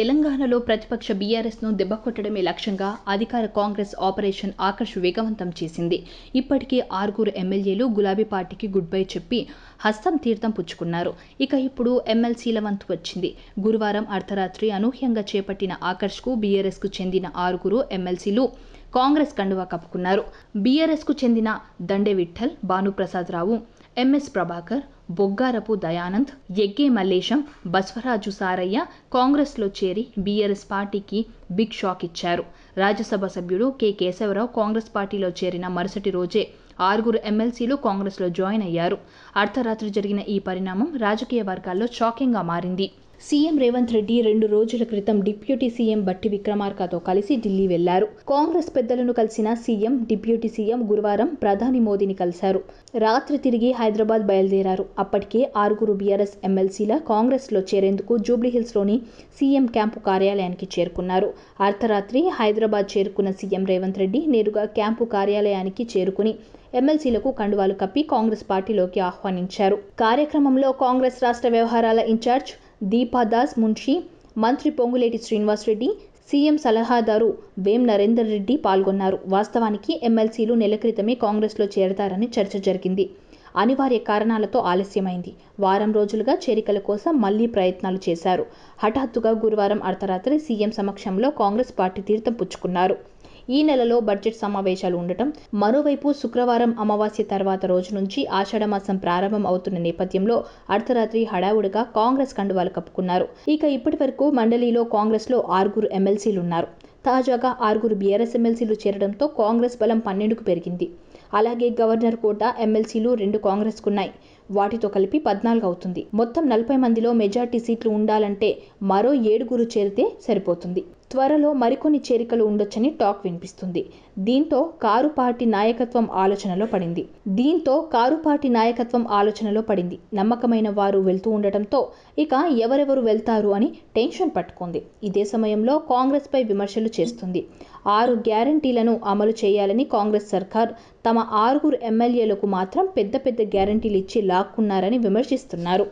తెలంగాణలో ప్రతిపక్ష బీఆర్ఎస్ను దెబ్బకొట్టడమే లక్ష్యంగా అధికార కాంగ్రెస్ ఆపరేషన్ ఆకర్ష్ వేగవంతం చేసింది. ఇప్పటికే 6 ఎమ్మెల్యేలు గులాబీ పార్టీకి గుడ్ బై చెప్పి హస్తం తీర్థం పుచ్చుకున్నారు. ఇక ఇప్పుడు ఎమ్మెల్సీల వంతు వచ్చింది. గురువారం అర్ధరాత్రి అనూహ్యంగా చేపట్టిన ఆకర్ష్కు బీఆర్ఎస్కు చెందిన 6 ఎమ్మెల్సీలు కాంగ్రెస్ కండువా కప్పుకున్నారు. బీఆర్ఎస్కు చెందిన దండే విఠల్, భానుప్రసాదరావు, ఎంఎస్ ప్రభాకర్, బొగ్గారపు దయానంద్, ఎగ్గే మల్లేశం, బస్వరాజు సారయ్య కాంగ్రెస్లో చేరి బీఆర్ఎస్ పార్టీకి బిగ్ షాక్ ఇచ్చారు. రాజ్యసభ సభ్యుడు కె కేశవరావు కాంగ్రెస్ పార్టీలో చేరిన మరుసటి రోజే 6 ఎమ్మెల్సీలు కాంగ్రెస్లో జాయిన్ అయ్యారు. అర్ధరాత్రి జరిగిన ఈ పరిణామం రాజకీయ వర్గాల్లో షాకింగ్గా మారింది. సీఎం రేవంత్ రెడ్డి 2 రోజుల క్రితం డిప్యూటీ సీఎం బట్టి విక్రమార్కతో కలిసి ఢిల్లీ వెళ్లారు. కాంగ్రెస్ పెద్దలను కలిసిన సీఎం, డిప్యూటీ సీఎం గురువారం ప్రధాని మోదీని కలిశారు. రాత్రి తిరిగి హైదరాబాద్ బయలుదేరారు. అప్పటికే 6 బీఆర్ఎస్ ఎమ్మెల్సీల కాంగ్రెస్లో చేరేందుకు జూబ్లీహిల్స్లోని సీఎం క్యాంపు కార్యాలయానికి చేరుకున్నారు. అర్ధరాత్రి హైదరాబాద్ చేరుకున్న సీఎం రేవంత్ రెడ్డి నేరుగా క్యాంపు కార్యాలయానికి చేరుకుని ఎమ్మెల్సీలకు కండువాలు కప్పి కాంగ్రెస్ పార్టీలోకి ఆహ్వానించారు. కార్యక్రమంలో కాంగ్రెస్ రాష్ట్ర వ్యవహారాల ఇన్ఛార్జ్ దీపాదాస్ మున్షి, మంత్రి పొంగులేటి శ్రీనివాసరెడ్డి, సీఎం సలహాదారు వేం నరేందర్ రెడ్డి పాల్గొన్నారు. వాస్తవానికి ఎమ్మెల్సీలు నెల క్రితమే కాంగ్రెస్లో చేరతారని చర్చ జరిగింది. అనివార్య కారణాలతో ఆలస్యమైంది. వారం రోజులుగా చేరికల కోసం మళ్లీ ప్రయత్నాలు చేశారు. హఠాత్తుగా గురువారం అర్ధరాత్రి సీఎం సమక్షంలో కాంగ్రెస్ పార్టీ తీర్థం పుచ్చుకున్నారు. ఈ నెలలో బడ్జెట్ సమావేశాలు ఉండటం, మరోవైపు శుక్రవారం అమావాస్య తర్వాత రోజు నుంచి ఆషాఢమాసం ప్రారంభం అవుతున్న నేపథ్యంలో అర్ధరాత్రి హడావుడిగా కాంగ్రెస్ కండువాలు కప్పుకున్నారు. ఇక ఇప్పటి వరకు మండలిలో కాంగ్రెస్లో 6 ఎమ్మెల్సీలున్నారు. తాజాగా 6 బీఆర్ఎస్ ఎమ్మెల్సీలు చేరడంతో కాంగ్రెస్ బలం 12కు పెరిగింది. అలాగే గవర్నర్ కోట ఎమ్మెల్సీలు 2 కాంగ్రెస్కున్నాయి. వాటితో కలిపి 14 అవుతుంది. మొత్తం 40 మందిలో మెజార్టీ సీట్లు ఉండాలంటే మరో 7 చేరితే సరిపోతుంది. త్వరలో మరికొన్ని చేరికలు ఉండొచ్చని టాక్ వినిపిస్తుంది. దీంతో కారు పార్టీ నాయకత్వం ఆలోచనలో పడింది. నమ్మకమైన వారు వెళ్తూ ఉండటంతో ఇక ఎవరెవరు వెళ్తారు అని టెన్షన్ పట్టుకుంది. ఇదే సమయంలో కాంగ్రెస్ పై విమర్శలు చేస్తుంది. 6 గ్యారంటీలను అమలు చేయాలని కాంగ్రెస్ సర్కార్ తమ 6 ఎమ్మెల్యేలకు మాత్రం పెద్ద గ్యారంటీలు ఇచ్చి లాక్కున్నారని విమర్శిస్తున్నారు.